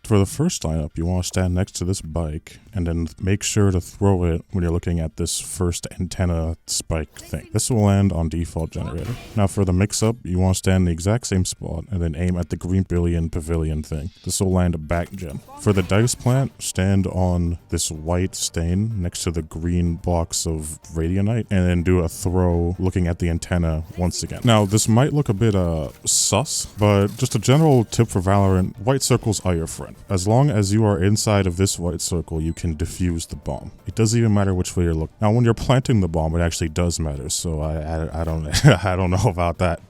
For the first lineup, you want to stand next to this bike and then make sure to throw it when you're looking at this first antenna spike thing. This will land on default generator. Now for the mix-up, you want to stand in the exact same spot and then aim at the green pavilion thing. This will land back gen. For the dice plant, stand on this white stain next to the green box of radionite and then do a throw looking at the antenna once again. Now this might look a bit sus, but just a general tip for Valorant, white circles are your friend. As long as you are inside of this white circle, you can defuse the bomb. It doesn't even matter which way you're looking. Now when you're planting the bomb, it actually does matter, so I don't I don't know about that.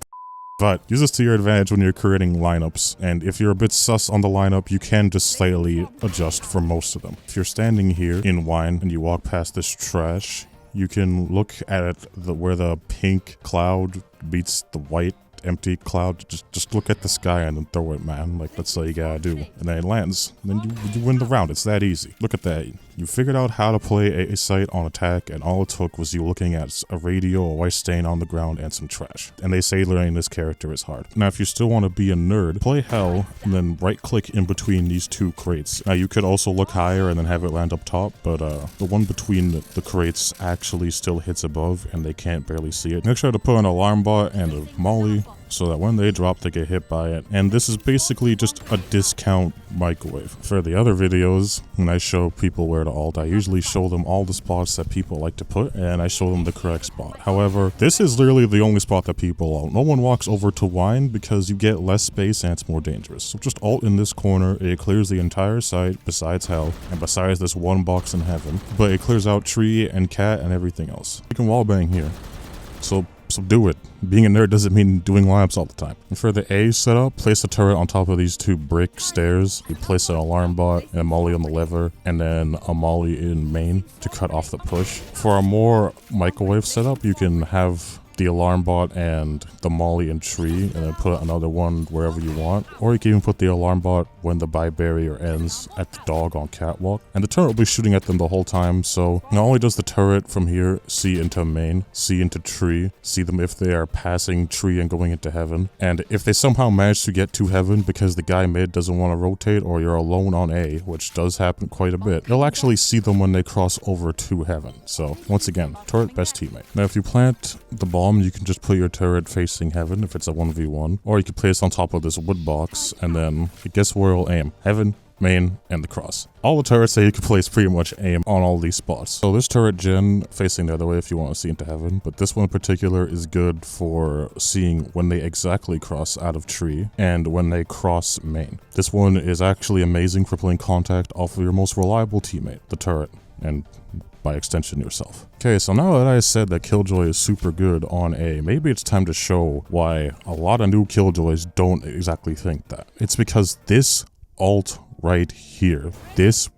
But use this to your advantage when you're creating lineups, and if you're a bit sus on the lineup, you can just slightly adjust for most of them. If you're standing here in wine and you walk past this trash, you can look at where the pink cloud beats the white empty cloud. Just look at the sky and then throw it, man. Like, that's all you gotta do. And then it lands. And then you win the round. It's that easy. Look at that. You figured out how to play a site on attack, and all it took was you looking at a radio, a white stain on the ground, and some trash. And they say learning this character is hard. Now, if you still want to be a nerd, play Hell, and then right-click in between these two crates. Now, you could also look higher and then have it land up top, but the one between the crates actually still hits above, and they can't barely see it. Make sure to put an alarm bot and a molly, so that when they drop, they get hit by it. And this is basically just a discount microwave. For the other videos, when I show people where to ult, I usually show them all the spots that people like to put, and I show them the correct spot. However, this is literally the only spot that people ult. No one walks over to wine because you get less space and it's more dangerous. So just ult in this corner, it clears the entire site besides Hell, and besides this one box in heaven. But it clears out tree and cat and everything else. You can wallbang here. So do it. Being a nerd doesn't mean doing lineups all the time. And for the A setup, place the turret on top of these two brick stairs. You place an alarm bot and a molly on the lever, and then a molly in main to cut off the push. For a more microwave setup, you can have the alarm bot and the molly in tree, and then put another one wherever you want. Or you can even put the alarm bot when the buy barrier ends at the dog on catwalk, and the turret will be shooting at them the whole time. So not only does the turret from here see into main, see into tree, see them if they are passing tree and going into heaven, and if they somehow manage to get to heaven because the guy mid doesn't want to rotate, or you're alone on A, which does happen quite a bit, you'll actually see them when they cross over to heaven. So once again, turret best teammate. Now if you plant the ball, you can just put your turret facing heaven if it's a 1v1, or you can place it on top of this wood box, and then guess where it'll aim? Heaven, main, and the cross. All the turrets that you can place pretty much aim on all these spots. So this turret gen facing the other way if you want to see into heaven, but this one in particular is good for seeing when they exactly cross out of tree and when they cross main. This one is actually amazing for playing contact off of your most reliable teammate, the turret, and by extension yourself. Okay, so now that I said that Killjoy is super good on A, maybe it's time to show why a lot of new Killjoys don't exactly think that. It's because this ult right here, this.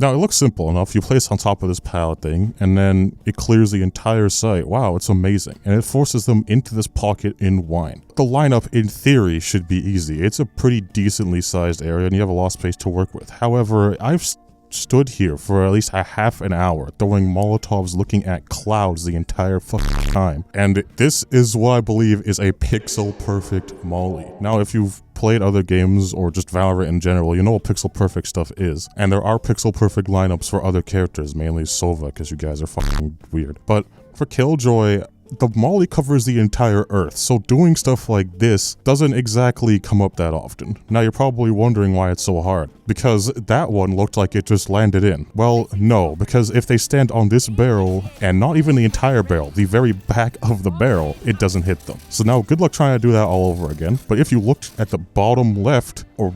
Now it looks simple enough. You place on top of this pallet thing and then it clears the entire site. Wow, it's amazing. And it forces them into this pocket in wine. The lineup in theory should be easy. It's a pretty decently sized area and you have a lot of space to work with. However, I've stood here for at least a half an hour throwing Molotovs looking at clouds the entire fucking time. And this is what I believe is a pixel perfect molly. Now if you've played other games or just Valorant in general, you know what pixel perfect stuff is. And there are pixel perfect lineups for other characters, mainly Sova, because you guys are fucking weird. But for Killjoy, the molly covers the entire earth, so doing stuff like this doesn't exactly come up that often. Now you're probably wondering why it's so hard, because that one looked like it just landed in. Well, no, because if they stand on this barrel, and not even the entire barrel, the very back of the barrel, it doesn't hit them. So now good luck trying to do that all over again. But if you looked at the bottom left or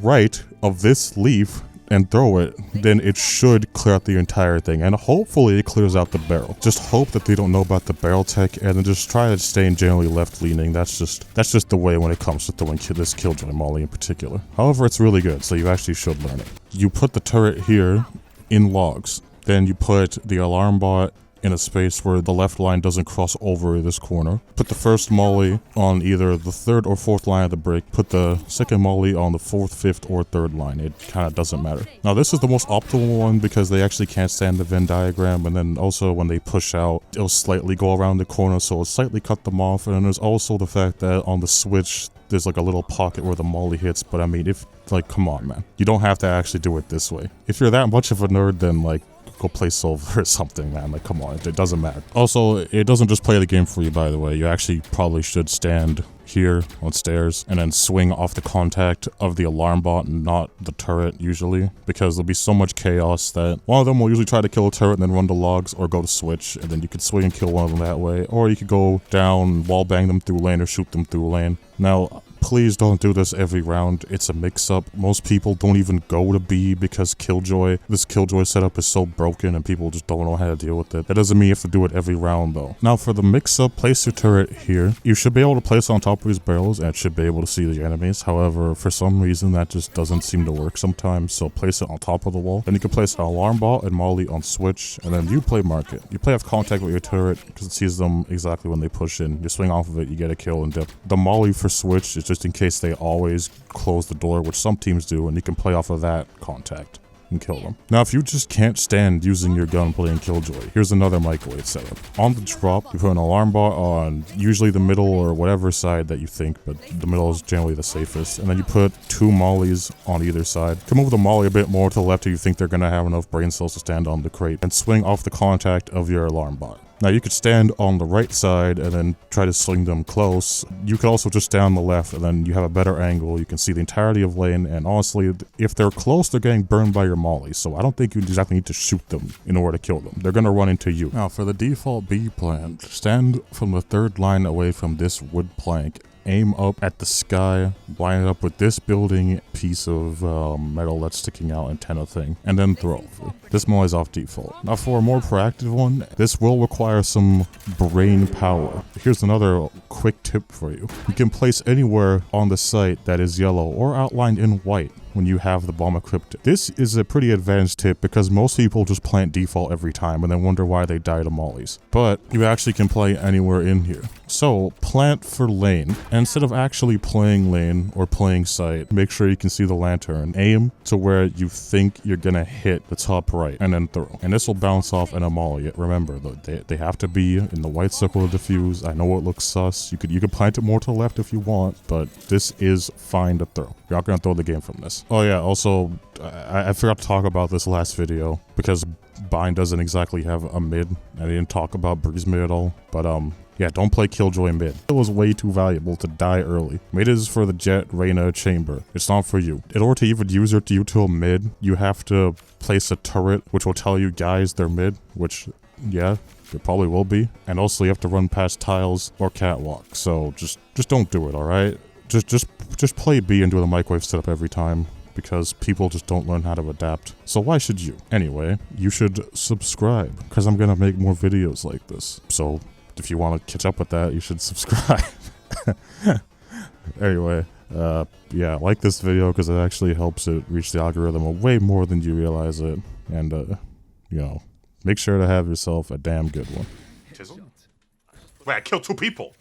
right of this leaf, and throw it, then it should clear out the entire thing, and hopefully it clears out the barrel. Just hope that they don't know about the barrel tech, and then just try to stay generally left leaning. That's just the way when it comes to throwing this Killjoy molly in particular. However, it's really good, so you actually should learn it. You put the turret here in logs, then you put the alarm bot in a space where the left line doesn't cross over this corner. Put the first molly on either the third or fourth line of the brick. Put the second molly on the fourth, fifth, or third line. It kind of doesn't matter. Now this is the most optimal one because they actually can't stand the Venn diagram, and then also when they push out, it'll slightly go around the corner, so it'll slightly cut them off. And then there's also the fact that on the switch, there's like a little pocket where the molly hits, but I mean, if, like, come on, man. You don't have to actually do it this way. If you're that much of a nerd, then, like, go play Silver or something, man. Like, come on, it doesn't matter. Also, it doesn't just play the game for you, by the way. You actually probably should stand here on stairs and then swing off the contact of the alarm bot and not the turret usually, because there'll be so much chaos that one of them will usually try to kill a turret and then run to logs, or go to switch, and then you could swing and kill one of them that way, or you could go down, wall bang them through lane, or shoot them through lane. Now, please don't do this every round. It's a mix-up. Most people don't even go to B because this Killjoy setup is so broken and people just don't know how to deal with it. That doesn't mean you have to do it every round though. Now for the mix-up, place your turret here. You should be able to place it on top of these barrels and it should be able to see the enemies. However, for some reason that just doesn't seem to work sometimes, so place it on top of the wall. Then you can place an alarm bot and molly on switch, and then you play market. You play off contact with your turret because it sees them exactly when they push in. You swing off of it, you get a kill and dip. The molly for switch is just in case they always close the door, which some teams do, and you can play off of that contact and kill them. Now, if you just can't stand using your gun playing Killjoy, here's another microwave setup. On the drop, you put an alarm bot on usually the middle or whatever side that you think, but the middle is generally the safest. And then you put 2 mollies on either side. Come move the molly a bit more to the left if you think they're gonna have enough brain cells to stand on the crate, and swing off the contact of your alarm bot. Now you could stand on the right side and then try to sling them close. You could also just stand on the left and then you have a better angle. You can see the entirety of lane, and honestly, if they're close, they're getting burned by your molly. So I don't think you exactly need to shoot them in order to kill them. They're gonna run into you. Now for the default B plan, stand from the third line away from this wood plank. Aim up at the sky, line it up with this building piece of metal that's sticking out antenna thing, and then throw. This molly is off default. Now for a more proactive one, this will require some brain power. Here's another quick tip for you. You can place anywhere on the site that is yellow or outlined in white when you have the bomb equipped. This is a pretty advanced tip because most people just plant default every time and then wonder why they die to mollies. But you actually can play anywhere in here. So plant for lane. Instead of actually playing lane or playing site, make sure you can see the lantern. Aim to where you think you're gonna hit the top right and then throw. And this will bounce off in a molly. Remember, they have to be in the white circle to defuse. I know it looks sus. You could plant it more to the left if you want, but this is fine to throw. You're not gonna throw the game from this. Oh yeah, also, I forgot to talk about this last video because Bind doesn't exactly have a mid. I didn't talk about Breeze mid at all, but yeah, don't play Killjoy mid. It was way too valuable to die early. Mid is for the Jet, Reyna, Chamber. It's not for you. In order to even use your util mid, you have to place a turret, which will tell you guys they're mid, which, yeah, it probably will be. And also you have to run past tiles or catwalk. So just don't do it, alright? Just play B and do the microwave setup every time, because people just don't learn how to adapt. So why should you? Anyway, you should subscribe, because I'm gonna make more videos like this. So if you want to catch up with that, you should subscribe. Anyway, yeah, like this video because it actually helps it reach the algorithm way more than you realize it. And, you know, make sure to have yourself a damn good one. Wait, I killed 2 people!